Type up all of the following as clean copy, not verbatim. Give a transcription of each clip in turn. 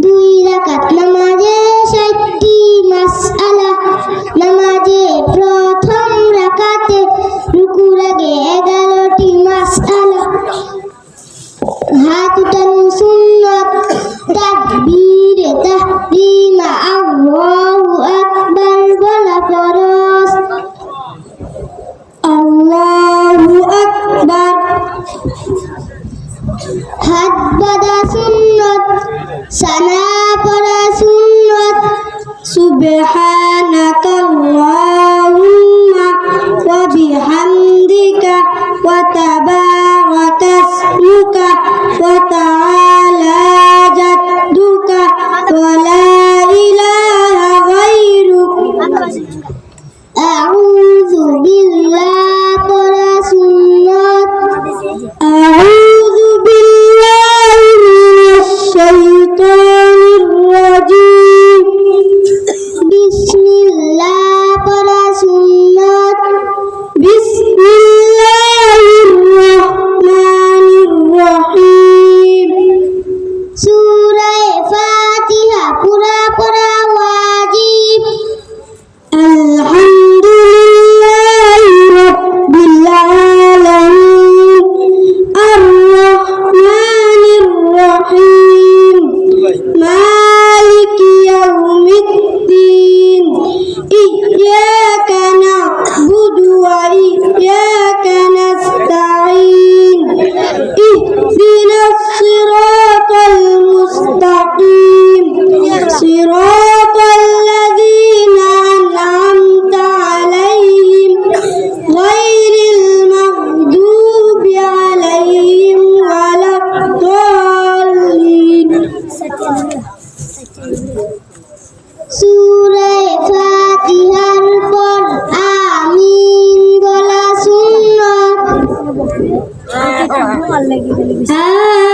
দুই রাকাত নামাজে 60টি মাসআলা। নামাজে প্রথম রাকাতে রুকুর আগে 11টি মাসআলা। হাত উঠানো সুন্নাত, তাকবীরে তাহরিমা আল্লাহু আকবার বলা ফরজ। আল্লাহু আকবার। হাত বাঁধা সুন্নাত, সানা পড়া সুন্নাত। সুবহানাকাল্লাহুম্মা ওয়া বিহামদিকা ওয়া তাবারাকা ইসমুকা ওয়া তাআলা জাদ্দুকা ওয়া লা ইলাহা গায়রুক। আউযু বিল্লাহ পড়া সুন্নাত। আউযু বিল্লাহি মিনাশ শাইতানির রাজীম। বিসমিল্লাহ পড়া সুন্নাত। বিসমিল্লাহির রহমানির রহিম। সূরা ফাতিহা পুরা পড়া ওয়াজিব। আলহামদুলিল্লাহি রাব্বিল আলামিন আর রহমানির রহিম মালিকি ইয়াউমিদ্দিন ইয়্যাকা না'বুদু ওয়া ইয়্যাকা নাস্তাঈন ইহদিনাস সিরাতাল মুস্তাকিম সিরাতাল লাযীনা আন'আমতা আলাইহিম গায়রিল মাগদুবি আলাইহিম ওয়ালাদ-দাল্লিন। সূরা ফাতিহার পর আমিন বলা সুন্নাত।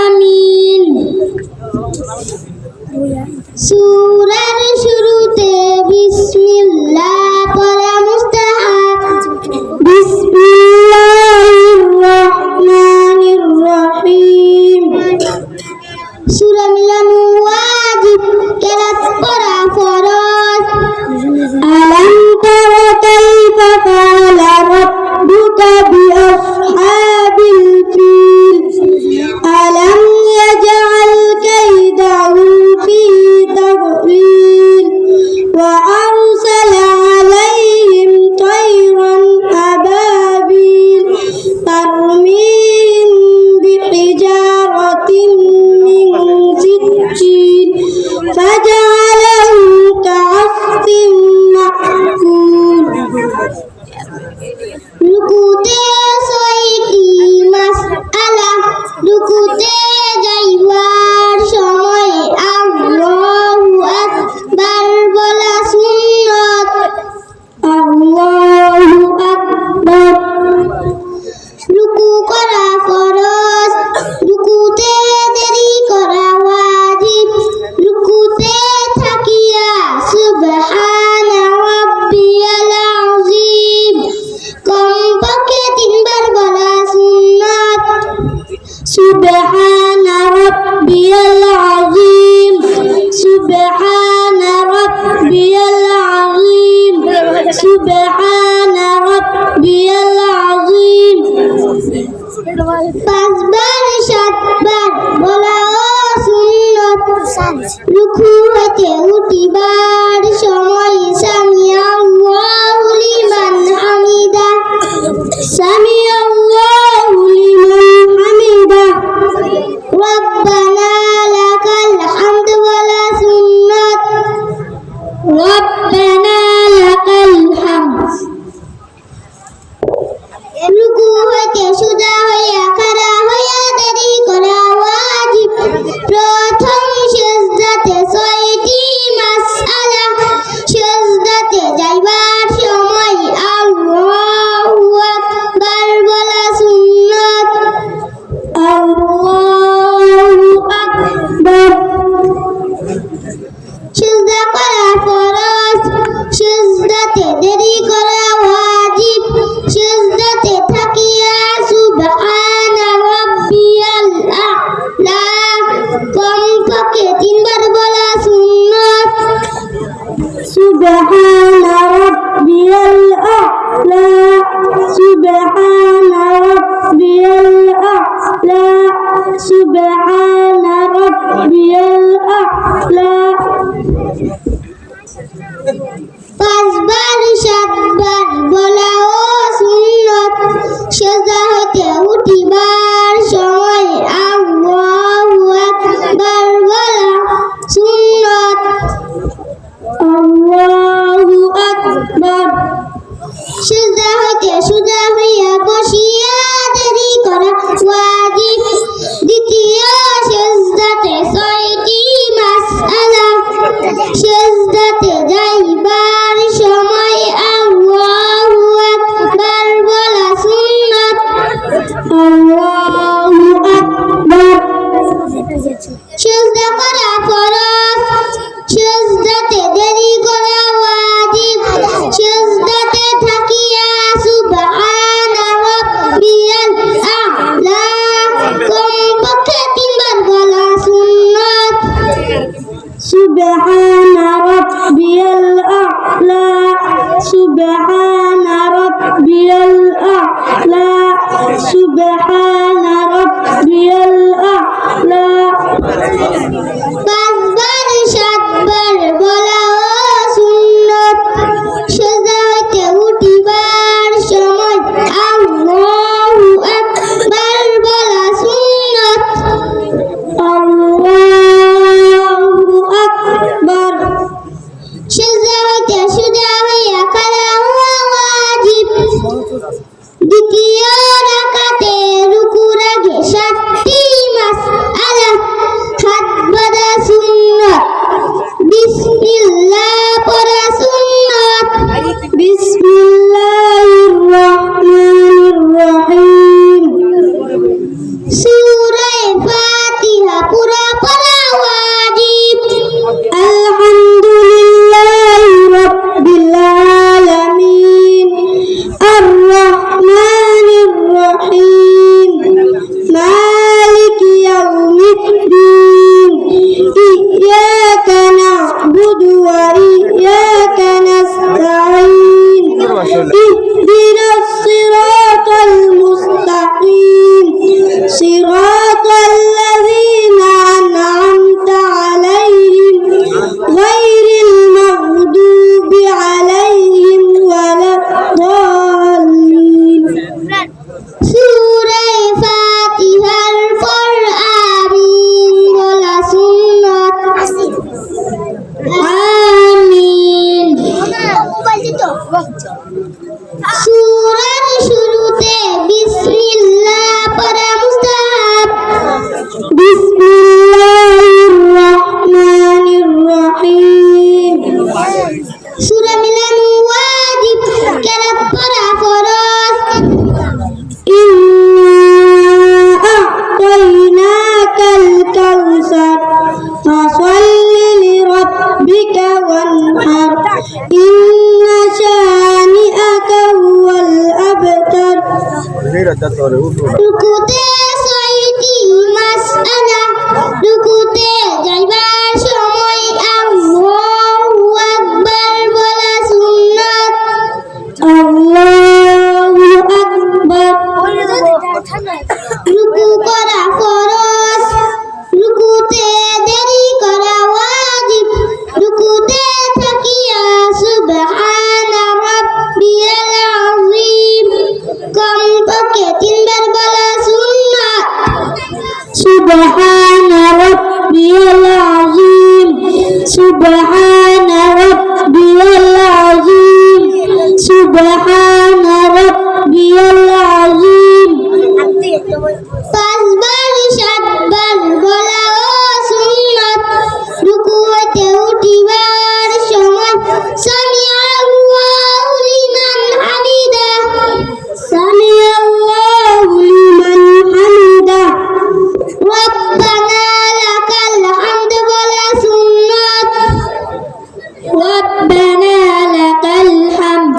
আমিন। সূরার শুরুতে বিসমিল্লাহ পড়া মুস্তাহাব। বিসমিল্লাহির রহমানির রহিম। সূরা মিলানো ওয়াজিব, কেরাত পড়া ফরজ। আলাম তারা কাইফা ফাআলা রাব্বুকা বিআসহাবিল ফিল আলাম ইয়াজআল কাইদাহুম ফি তাদলিল ওয়া আরসালা আলাইহিম তায়রান আবাবিল তারমিহিম বিহিজারাতিন মিন সিজ্জিল ফাজআলাহুম কা'আসফিন মা'কুল। রুকুতে 6টি মাসআলা। রুকুতে যাইবার সময় আল্লাহু আকবার বলা সুন্নাত। আল্লাহু আকবার। রুকু করা ফরজ। রুকুতে দেরি করা ওয়াজিব। রুকুতে থাকিয়া সুবহানা রাব্বিয়াল আযীম কমপক্ষে 3 বার বলা সুন্নাত। সুবহানা রাব্বিয়াল আযীম সুবহানা রাব্বিয়াল আযীম সুবহানা রাব্বিয়াল আযীম 5 বার 7 বার বলা সুন্নাত। রুকু হতে উঠিবার সময় সামি আল্লাহু লিমান হামিদা সামি আল্লাহু লিমান হামিদা রব্বানা লাকাল হামদ ওয়ালা সুন্নাত। রব্বানা লাকাল হামদ। রুকু হতে সোজা হইয়া খাড়া হইয়া দেরি করা ওয়াজিব। প্রথম সিজদাতে 6টি মাসআলা। পাঁচবার সাতবার বলাও সুন্নত সেজদা হইতে উঠিবার সময় আল্লাহু আকবার বলা সুন্নত আল্লাহু আকবার সেজদা হইতে সোজা হইয়া বসিয়া দেরি করা ওয়াজিব দ্বিতীয় সেজদাতে ছয়টি মাসআলা সেজদাতে যাইবার সময় আল্লাহু আকবার বলা সুন্নাত আল্লাহু আকবার সেজদা করা ফরজ সেজদাতে দেরি করা ওয়াজিব সেজদাতে থাকিয়া সুবহানা রাব্বিয়াল আ'লা কমপক্ষে তিনবার বলা সুন্নাত সুবহানা রাব্বিয়াল আ'লা সুবহানা রাব্বিয়াল আ'লা সুবহানা রাব্বিয়াল আ'লা পাঁচবার সাতবার বলাও সুন্নাত সেজদা হইতে উঠিবার সময় আল্লাহু আকবার বলা সুন্নাত আল্লাহু আকবার সেজদা হইতে সোজা হইয়া খাড়া হওয়া ওয়াজিব দ্বিতীয় রাকাতে রুকুর আগে সাতটি মাসআলা হাত বাঁধা সুন্নাত বিসমিল্লাহ পড়া সুন্নাত বিসমিল্লাহির রহমানির রহিম সূরা ফাতিহা পুরা পড়া ওয়াজিব আলহামদুলিল্লাহি রাব্বিল আলামিন আর রহমানির রহিম মালিকি ইয়াউমিদ্দিন ইয়্যাকা না'বুদু ওয়া ইয়্যাকা নাস্তাঈন ইহদিনাস সিরাতাল মুস্তাকিম সিরাতাল লাযীনা আন'আমতা আলাইহিম গায়রিল মাগদুবি আলাইহিম ওয়ালাদ-দাল্লিন সূরা ফাতিহার পর আমিন বলা সুন্নাত আমিন সূরার শুরুতে বিসমিল্লাহ পড়া মুস্তাহাব বিসমিল্লাহির রহমানির রহিম সূরা মিলানো ওয়াজিব কেরাত পড়া ফরজ ইন্না আ'তাইনাকাল কাউসার ফাসাল্লি লিরাব্বিকা ওয়ানহার ইন্না শানি'আকা হুয়াল আবতার রুকুতে ছয়টি মাসআলা রুকুতে যাইবার সময় আল্লাহু আকবার বলা সুন্নাত আল্লাহু আকবার রুকু করা ফরজ রুকুতে দেরি করা ওয়াজিব রুকুতে থাকিয়া সুবহানা রাব্বিয়াল আযীম কমপক্ষে তিনবার বলা সুন্নাত সুবহানা রাব্বিয়াল আযীম সুবহানা রাব্বিয়াল আযীম সুবহানা রাব্বিয়াল আযীম পাঁচবার সাতবার বলাও সুন্নাত রুকু হইতে উঠিবার সময় সামিআল্লাহু লিমান হামিদা সামিআল্লাহু লিমান হামিদা রব্বানা লাকাল হামদ বলা সুন্নাত রব্বানা লাকাল হামদ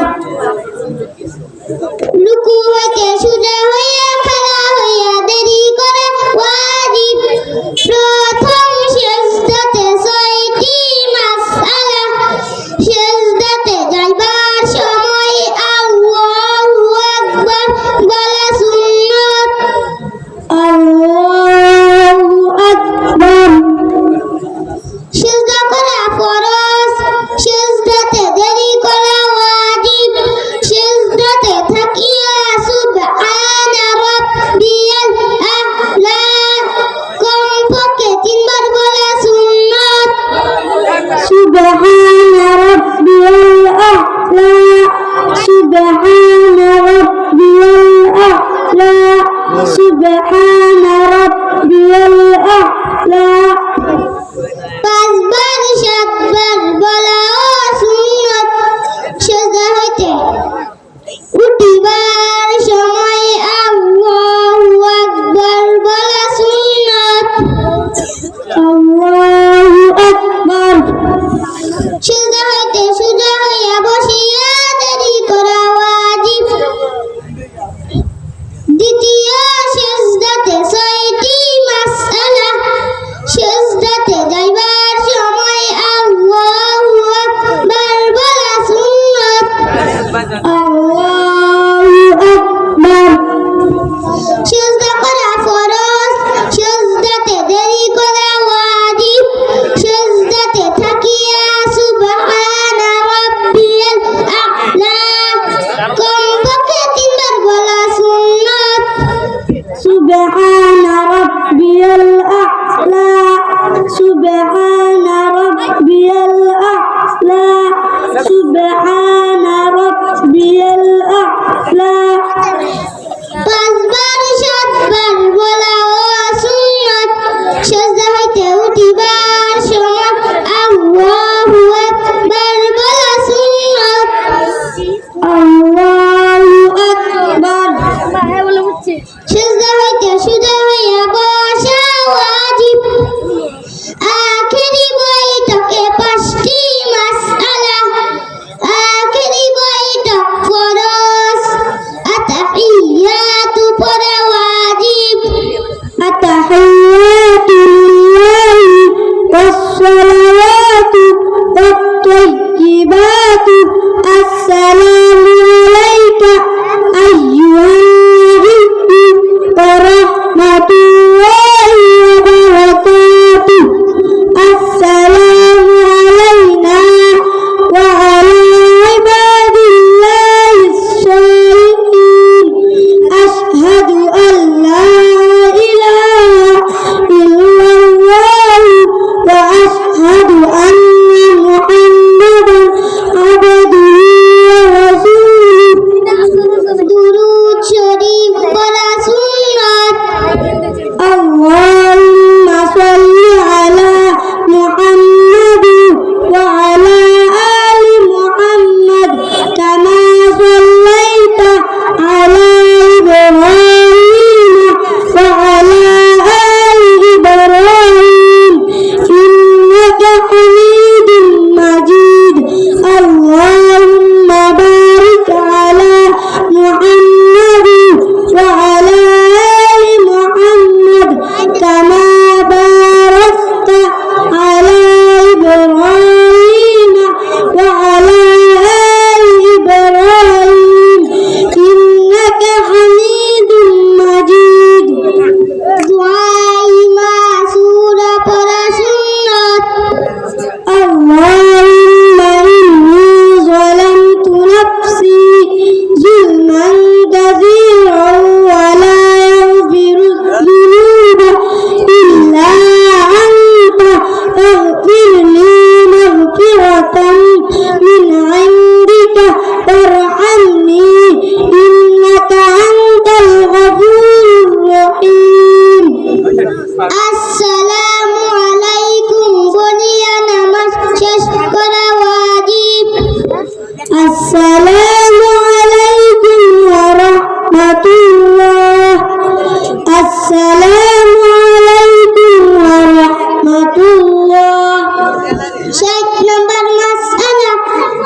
الصلوات والطيبات السلام عليك أيها النبي ورحمة الله وبركاته السلام علينا وعلى عباد الله الصالحين أشهد أن لا إله إلا الله وأشهد أن محمدا عبده ورسوله درود شريف ولا سنة اللهم صل على محمد وعلى آل محمد كما صليت على إبراهيم وعلى آل إبراهيم إنك حميد مجيد اللهم بارك على محمد وعلى آل محمد كما باركت على إبراهيم وعلى آل إبراهيم إنك حميد مجيد دعاء مع سورة سنة اللهم إني ظلمت نفسي ظلما كثيرا ولا يغفر الذنوب إلا أنت فاغفر لي مغفرة من عندك وارحمني إنك أنت الغفور الرحيم السلام عليكم بني نماز শেষ করা ওয়াজিব আসসালামু আলাইকুম ওয়া রাহমাতুল্লাহ আসসালামু আলাইকুম ওয়া রাহমাতুল্লাহ 60 নম্বর মাসআলা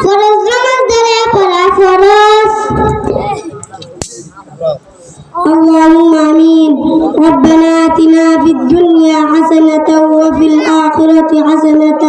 ফরজ নামাজ ধরে পড়া ফরজ اللهم آمين ربنا آتنا في الدنيا حسنة وفي الآخرة حسنة